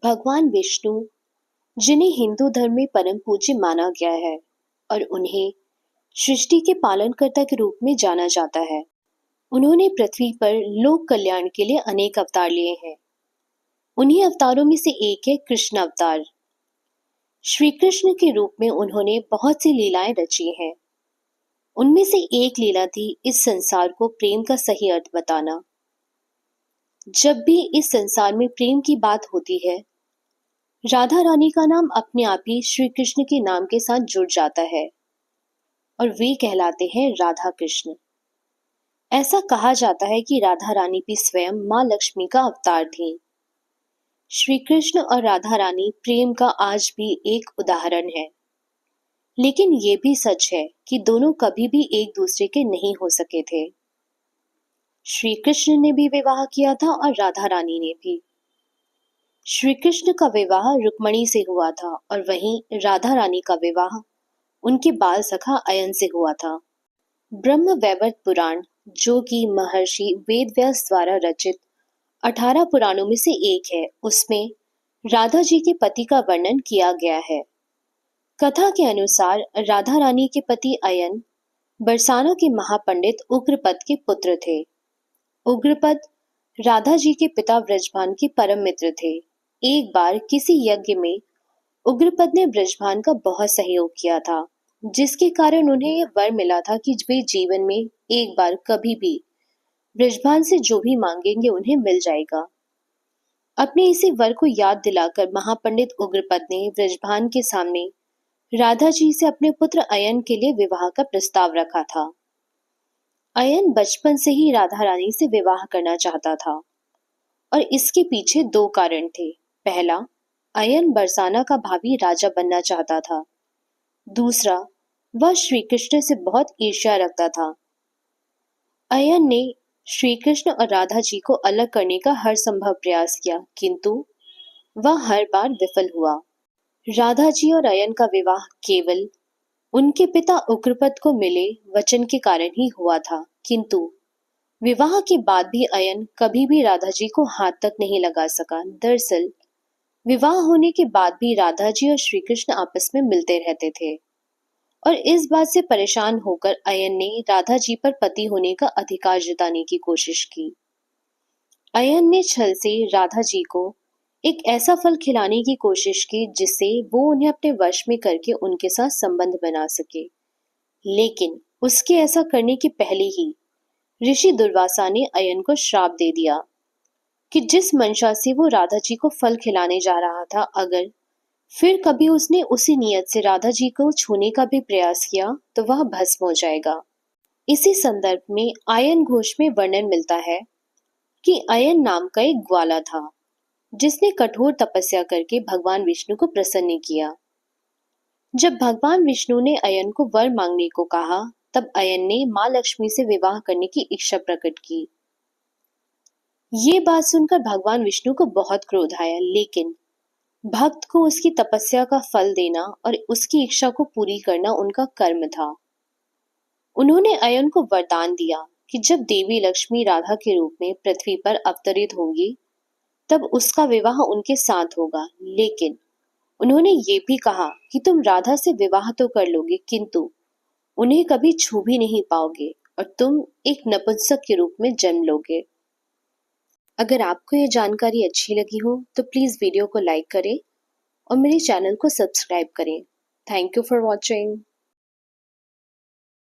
भगवान विष्णु, जिन्हें हिंदू धर्म में परम पूज्य माना गया है और उन्हें सृष्टि के पालनकर्ता के रूप में जाना जाता है, उन्होंने पृथ्वी पर लोक कल्याण के लिए अनेक अवतार लिए हैं। उन्हीं अवतारों में से एक है कृष्ण अवतार। श्री कृष्ण के रूप में उन्होंने बहुत सी लीलाएं रची हैं। उनमें से एक लीला थी इस संसार को प्रेम का सही अर्थ बताना। जब भी इस संसार में प्रेम की बात होती है, राधा रानी का नाम अपने आप ही श्री कृष्ण के नाम के साथ जुड़ जाता है और वे कहलाते हैं राधा कृष्ण। ऐसा कहा जाता है कि राधा रानी भी स्वयं माँ लक्ष्मी का अवतार थी। श्री कृष्ण और राधा रानी प्रेम का आज भी एक उदाहरण है, लेकिन ये भी सच है कि दोनों कभी भी एक दूसरे के नहीं हो सके थे। श्री कृष्ण ने भी विवाह किया था और राधा रानी ने भी। श्री कृष्ण का विवाह रुक्मणी से हुआ था और वहीं राधा रानी का विवाह उनके बाल सखा अयन से हुआ था। ब्रह्म वैवर्त पुराण, जो कि महर्षि वेदव्यास द्वारा रचित 18 पुराणों में से एक है, उसमें राधा जी के पति का वर्णन किया गया है। कथा के अनुसार राधा रानी के पति अयन बरसाना के महापंडित उग्रपद के पुत्र थे। उग्रपद राधा जी के पिता ब्रजभान के परम मित्र थे। एक बार किसी यज्ञ में उग्रपद ने ब्रजभान का बहुत सहयोग किया था, जिसके कारण उन्हें यह वर मिला था कि वे जीवन में एक बार कभी भी ब्रजभान से जो भी मांगेंगे उन्हें मिल जाएगा। अपने इसी वर को याद दिलाकर महापंडित उग्रपद ने ब्रजभान के सामने राधा जी से अपने पुत्र अयन के लिए विवाह का प्रस्ताव रखा था। अयन बचपन से ही राधा रानी से विवाह करना चाहता था और इसके पीछे दो कारण थे। पहला, अयन बरसाना का भावी राजा बनना चाहता था। दूसरा, वह श्री कृष्ण से बहुत ईर्ष्या रखता था। अयन ने श्री कृष्ण और राधा जी को अलग करने का हर संभव प्रयास किया, किंतु वह हर बार विफल हुआ। राधा जी और अयन का विवाह केवल उनके पिता उग्रपद को मिले वचन के कारण ही हुआ था, किंतु विवाह के बाद भी अयन कभी भी राधा जी को हाथ तक नहीं लगा सका। दरअसल विवाह होने के बाद भी राधा जी और श्री कृष्ण आपस में मिलते रहते थे और इस बात से परेशान होकर अयन ने राधा जी पर पति होने का अधिकार जताने की कोशिश की। अयन ने छल से राधा जी को एक ऐसा फल खिलाने की कोशिश की जिससे वो उन्हें अपने वश में करके उनके साथ संबंध बना सके, लेकिन उसके ऐसा करने के पहले ही ऋषि दुर्वासा ने अयन को श्राप दे दिया कि जिस मंशा से वो राधा जी को फल खिलाने जा रहा था, अगर फिर कभी उसने उसी नियत से राधा जी को छूने का भी प्रयास किया तो वह भस्म हो जाएगा। इसी संदर्भ में आयन घोष में वर्णन मिलता है कि अयन नाम का एक ग्वाला था जिसने कठोर तपस्या करके भगवान विष्णु को प्रसन्न किया। जब भगवान विष्णु ने अयन को वर मांगने को कहा, तब अयन ने माँ लक्ष्मी से विवाह करने की इच्छा प्रकट की। ये बात सुनकर भगवान विष्णु को बहुत क्रोध आया, लेकिन भक्त को उसकी तपस्या का फल देना और उसकी इच्छा को पूरी करना उनका कर्म था। उन्होंने अयन को वरदान दिया कि जब देवी लक्ष्मी राधा के रूप में पृथ्वी पर अवतरित होंगी, तब उसका विवाह उनके साथ होगा। लेकिन उन्होंने ये भी कहा कि तुम राधा से विवाह तो कर लोगे, किंतु उन्हें कभी छू भी नहीं पाओगे और तुम एक नपुंसक के रूप में जन्म लोगे। अगर आपको ये जानकारी अच्छी लगी हो तो प्लीज़ वीडियो को लाइक करें और मेरे चैनल को सब्सक्राइब करें। Thank you for watching.